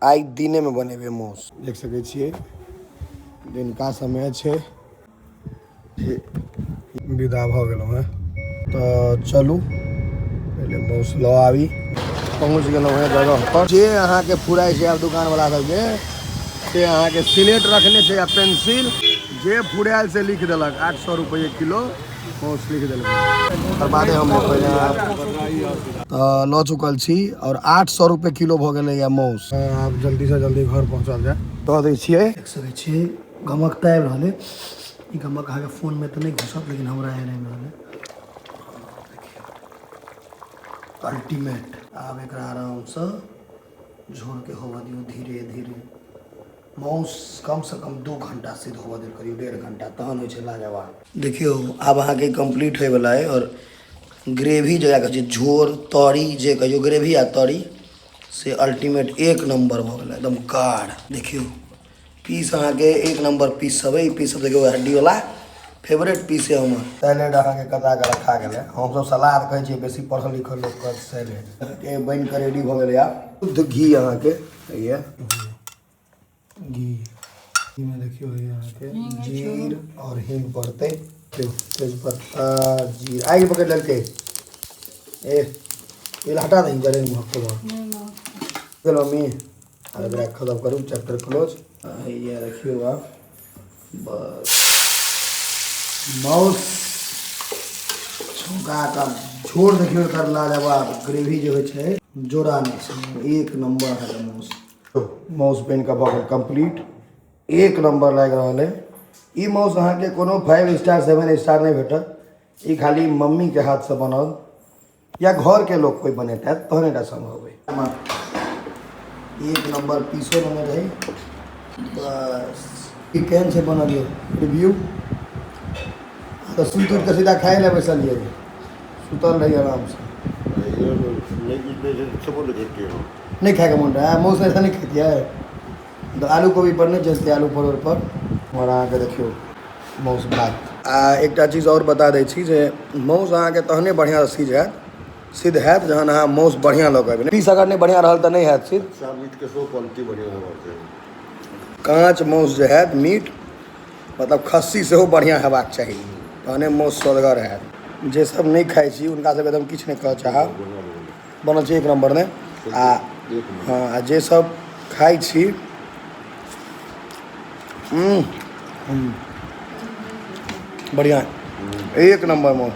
आई दिने में बने हुए मौस देख सके छिए। दिन का समय है विदा भ गेलौं हैं तो चलू पहले मौस लो आवी। पहुँच गए हैं जगह पर। जे अहाँ के फुराई छै आब दुकान वाला सबके से अहाँ के सिलेट रखने छै या पेंसिल जे फुरायल से लिख देलक 800 रुपये किलो मौस लिख देलक। और बादे हम तो लऽ चुकल छी और 800 रुपये किलो भ गेलै या मौस। आप जल्दी से जल्दी घर पहुँचल जाए दऽ दै छियै। देख सकै छियै गमक तऽ आबि रहल है। गमक अहाँके फोन में तो नहीं घुसत लेकिन हमरा एहन आबि रहल है। अल्टीमेट आब एक आराम से झोर के होवा दियो धीरे धीरे। मौस कम से कम 2 घंटा सिद्ध होवा दियो, करीब 1.5 घंटा तहन होइ छै लाजवाब। देखियो आब अहाँके कंप्लीट होय वाला है। और ग्रेवी जो है झोर तरी जे कहियो ग्रेवी आ तरी से अल्टीमेट एक नंबर भ गेल एकदम गाढ़। देखियो पीस अहाँके एक नंबर पीस सब है। पीस सब देखियो हड्डी वाला फेवरेट पीस है हमर। सैलेड अहाँके कटा के रखा गेल है। हम सब सलाद कहै छियै, बेसी पढ़ल लिखल लोग कहत सैलेड के बन के रेडी भ गेल आब। शुद्ध घी अहाँके ये घी में देखियो है अहाँके जीर और हिंग पड़ते। तेजपत्ता जीर आगे पकड़ लेके ए हटा दें जरे महक चलो मम्मी अरे ब्रेक खत्म करूँ चैप्टर क्लोज। ये रखियो आप बस मौस छौंका का झोर देखियो कर लाजवाब। ग्रेवी जो है जोड़ा में एक नंबर है मौस। मौस पेन का बगल कंप्लीट एक नंबर लग रहा है। ई मौस अहाँके कोनो 5 स्टार 7 स्टार नहीं भेटत। ई खाली मम्मी के हाथ से बनल या घर के लोग कोई बनेता है तहने टा संभव है। एक नंबर पीसो बने रहे बस। ई केहन से बनल है रिव्यू तो सुत के सीधा खाए ले बैसल है। सुतल रही आराम से नहीं खाएगा मन रहा है। मौस ऐसा नहीं खाती है तो आलू को भी पर नहीं जैसे आलू परोर पर। और अहाँके देखियो मौस भात एक चीज और बता दै छी जे मौस अहाँके तहने बढ़िया सिद्ध हैत जहन अहाँ मौस बढ़िया लऽ के पीस अगर नहीं बढ़िया रहल तो नहीं हैत सिद्ध। काँच मौस जो है मीट मतलब खस्सी से बढ़िया हेबाक चाही तहने मौस स्वदगर हैत। जे सब नहीं खाई छी उनका सब एकदम किछु नहीं कह चाह बनल छै एक नंबर ने। हाँ जे सब खाई छी बढ़िया एक नंबर मौस।